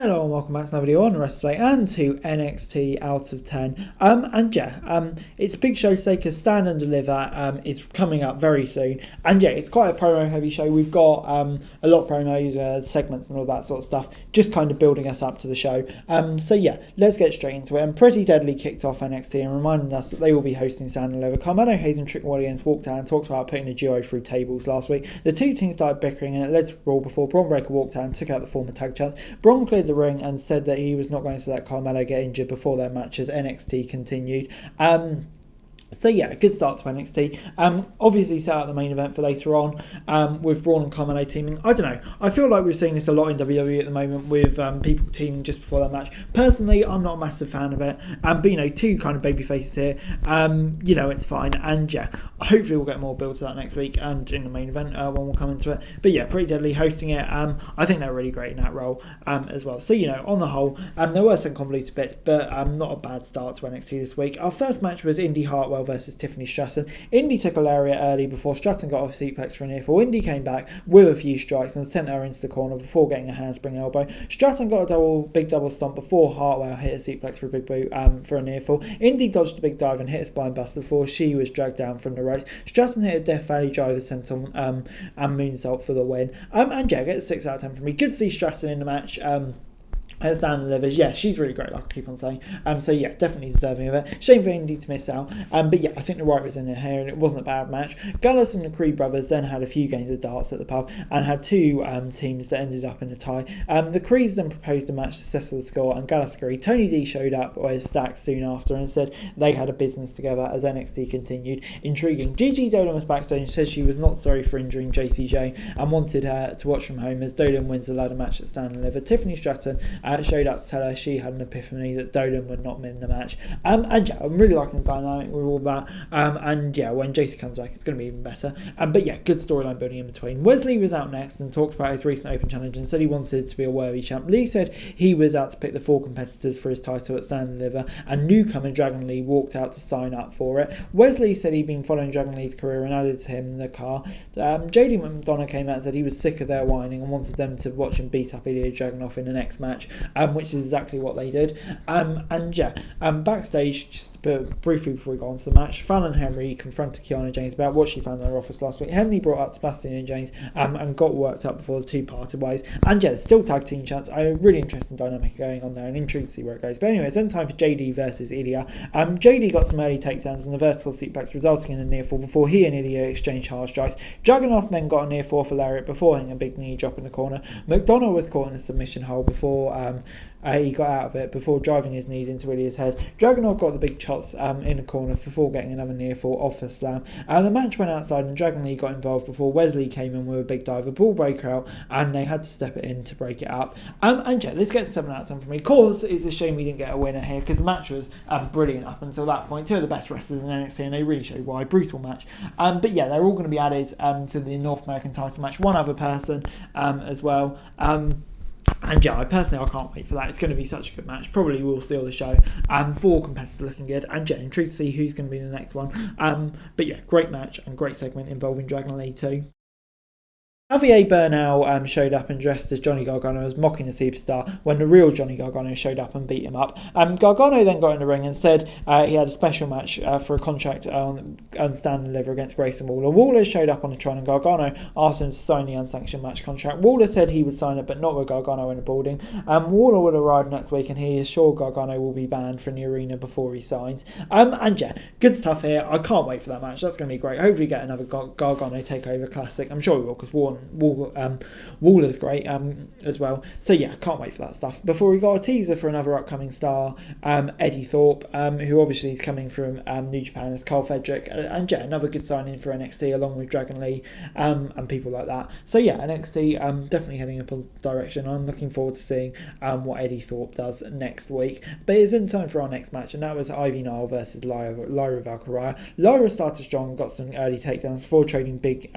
Hello and welcome back to another video on Wrestling and to NXT Out of 10. It's a big show today because Stand and Deliver is coming up very soon. And yeah, it's quite a promo heavy show. We've got a lot of promos, segments and all that sort of stuff, just kind of building us up to the show. So yeah, let's get straight into it. And Pretty Deadly kicked off NXT and reminded us that they will be hosting Stand and Deliver. Carmelo Hayes and Trick Williams walked out and talked about putting the duo through tables last week. The two teams started bickering and it led to a brawl before Bron Breakker walked out and took out the former tag champs. Bron cleared the ring and said that he was not going to let Carmelo get injured before their match as NXT continued. So yeah, good start to NXT. Obviously set out the main event for later on with Braun and Carmelo teaming. I don't know. I feel like we're seeing this a lot in WWE at the moment with people teaming just before their match. Personally, I'm not a massive fan of it. But two kind of baby faces here. It's fine. And yeah, hopefully we'll get more build to that next week and in the main event when we'll come into it. But yeah, Pretty Deadly hosting it. I think they're really great in that role as well. So on the whole, there were some convoluted bits, but not a bad start to NXT this week. Our first match was Indy Hartwell versus Tiffany Stratton. Indy took a lariat early before Stratton got off suplex for a near fall. Indy came back with a few strikes and sent her into the corner before getting a handspring elbow. Stratton got a big double stomp before Hartwell hit a suplex for a big boot for a near fall. Indy dodged a big dive and hit a spine buster before she was dragged down from the ropes. Stratton hit a Death Valley driver senton and moonsault for the win. And yeah, get a 6 out of 10 from me. Good to see Stratton in the match. Stand and Delivers, yeah, she's really great, like I keep on saying. So yeah, definitely deserving of it. Shame for Indy to miss out. But yeah, I think the right was in her hair and it wasn't a bad match. Gallus and the Creed brothers then had a few games of darts at the pub and had two teams that ended up in a tie. The Creeds then proposed a match to settle the score and Gallus agreed. Tony D showed up as Stacks soon after and said they had a business together as NXT continued. Intriguing. Gigi Dolan was backstage and said she was not sorry for injuring JCJ and wanted her to watch from home as Dolan wins the ladder match at Stand and Deliver. Tiffany Stratton showed up to tell her she had an epiphany that Dolan would not win the match. And yeah, I'm really liking the dynamic with all that. And yeah, when JC comes back, it's going to be even better. But yeah, good storyline building in between. Wesley was out next and talked about his recent Open Challenge and said he wanted to be a worthy champ. Lee said he was out to pick the 4 competitors for his title at Stand and Deliver, and newcomer Dragon Lee walked out to sign up for it. Wesley said he'd been following Dragon Lee's career and added to him in the car. JD McDonough came out and said he was sick of their whining and wanted them to watch him beat up Ilya Dragunov in the next match. Which is exactly what they did. Backstage, just briefly before we go on to the match, Fallon Henry confronted Kiana James about what she found in her office last week. Henry brought up Sebastian and James and got worked up before the two parted ways. And yeah, still tag team chance. A really interesting dynamic going on there and intrigued to see where it goes. But anyway, it's then time for JD versus Ilya. JD got some early takedowns and the vertical suplex resulting in a near fall before he and Ilya exchanged hard strikes. Dragunov then got a near fall for lariat before hitting a big knee drop in the corner. McDonough was caught in a submission hold before he got out of it before driving his knees into Ilya's head. Dragunov got the big shots in the corner before getting another near fall off the slam. The match went outside and Dragon Lee got involved before Wesley came in with a big dive, a ball breaker out, and they had to step it in to break it up. And yeah, let's get 7 out of 10 for me. Of course, it's a shame we didn't get a winner here because the match was brilliant up until that point. Two of the best wrestlers in NXT and they really showed why. Brutal match. But yeah, they're all going to be added to the North American title match. One other person as well. And yeah, I can't wait for that. It's going to be such a good match. Probably will steal the show. 4 competitors looking good. And yeah, intrigued to see who's going to be the next one. But yeah, great match and great segment involving Dragon Lee too. Javier Bernal showed up and dressed as Johnny Gargano as mocking the superstar when the real Johnny Gargano showed up and beat him up. Gargano then got in the ring and said he had a special match for a contract on Stand and Deliver against Grayson Waller. Waller showed up on the Tron and Gargano asked him to sign the unsanctioned match contract. Waller said he would sign it but not with Gargano in the building. Waller will arrive next week and he is sure Gargano will be banned from the arena before he signs. And yeah, good stuff here. I can't wait for that match. That's going to be great. Hopefully get another Gargano takeover classic. I'm sure we will because Waller's great as well. So yeah, can't wait for that stuff. Before we got a teaser for another upcoming star, Eddie Thorpe, who obviously is coming from New Japan as Carl Frederick, and yeah, another good signing for NXT along with Dragon Lee and people like that. So yeah, NXT definitely heading in a positive direction. I'm looking forward to seeing what Eddie Thorpe does next week. But it's in time for our next match, and that was Ivy Nile versus Lyra Valkyria. Lyra started strong, got some early takedowns before trading big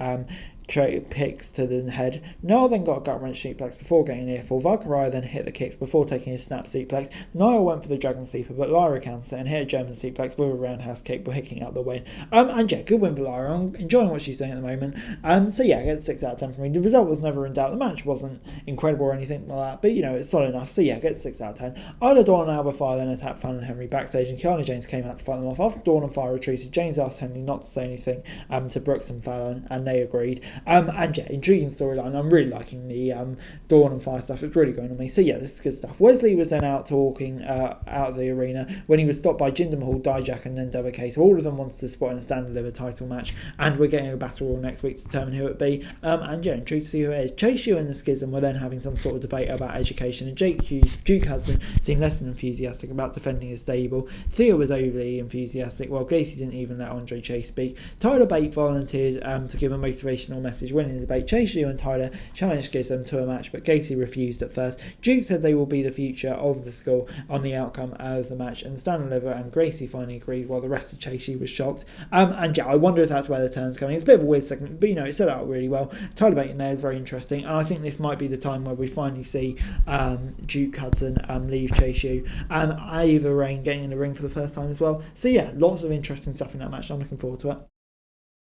picks to the head. Niall then got a gut wrench suplex before getting an earful. Valkyria then hit the kicks before taking his snap suplex. Niall went for the dragon sleeper, but Lyra countered and hit a German suplex with a roundhouse kick, but picking up the win. And yeah, good win for Lyra. I'm enjoying what she's doing at the moment. So yeah, I get 6 out of 10 from me. The result was never in doubt. The match wasn't incredible or anything like that, but you know, it's solid enough. So yeah, I get 6 out of 10. Isla Dawn and Alba Fire then attacked Fallon and Henry backstage, and Kiana James came out to fight them off. After Dawn and Fire retreated, James asked Henry not to say anything to Brooks and Fallon, and they agreed. And yeah, intriguing storyline. I'm really liking the Dawn and Fire stuff. It's really going on me. So yeah, this is good stuff. Wesley was then out talking out of the arena when he was stopped by Jinder Mahal, Dijak, and then Devake. So all of them wanted to spot in a stand and deliver title match, and we're getting a battle royal next week to determine who it be. And yeah, intrigued to see who it is. Chase U and the Schism were then having some sort of debate about education, and Duke Hudson seemed less than enthusiastic about defending his stable. Theo was overly enthusiastic, while Gacy didn't even let Andre Chase speak. Tyler Bate volunteered to give a motivational message. Winning the debate, Chase U and Tyler challenged Schism to a match, but Gacy refused at first. Duke said they will be the future of the school on the outcome of the match, and Stan Liver and Gracie finally agreed, while the rest of Chase U was shocked. And yeah, I wonder if that's where the turn's coming. It's a bit of a weird segment, but you know, it set out really well. Tyler Bate in there is very interesting, and I think this might be the time where we finally see Duke Hudson leave Chase U, and Ava Rain getting in the ring for the first time as well. So yeah, lots of interesting stuff in that match. I'm looking forward to it.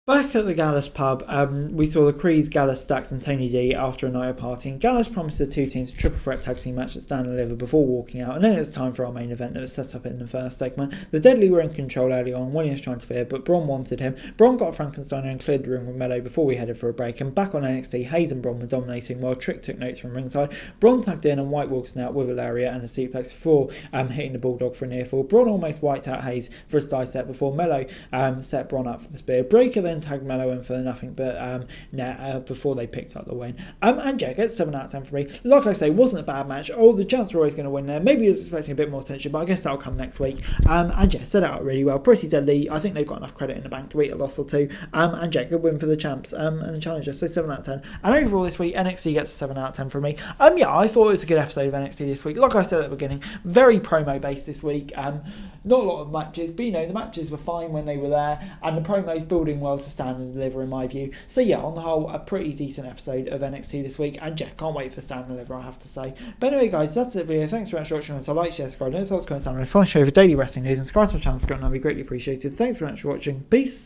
Back at the Gallus pub, we saw the Creeds, Gallus, Dax and Tony D after a night of partying. Gallus promised the two teams a triple threat tag team match at Stand and Deliver before walking out, and then it was time for our main event that was set up in the first segment. The Deadly were in control early on, Williams trying to fear, but Braun wanted him. Braun got Frankenstein and cleared the ring with Mello before we headed for a break, and back on NXT, Hayes and Braun were dominating while Trick took notes from ringside. Braun tagged in and White walks out with a lariat and a suplex before hitting the Bulldog for an earful. Braun almost wiped out Hayes for a die set before Mello set Braun up for the spear. Breaker then tagged Mello in for nothing but before they picked up the win. And yeah, gets 7 out of 10 for me. Like I say, wasn't a bad match. Oh, the Giants were always going to win there. Maybe I was expecting a bit more tension, but I guess that'll come next week. And yeah, set out really well. Pretty Deadly. I think they've got enough credit in the bank to eat a loss or two. And yeah, good win for the champs and the challengers. So 7 out of 10. And overall this week, NXT gets a 7 out of 10 from me. Yeah, I thought it was a good episode of NXT this week. Like I said at the beginning, very promo based this week. Not a lot of matches, but you know, the matches were fine when they were there, and the promos building well to Stand and Deliver in my view. So yeah, on the whole, a pretty decent episode of NXT this week, and yeah, can't wait for Stand and Deliver, I have to say. But anyway guys, that's it for the video. Thanks very much for watching. So like, share, subscribe, no thoughts, comments down below. Follow the show for daily wrestling news and subscribe to my channel, that'd be greatly appreciated. Thanks very much for watching. Peace.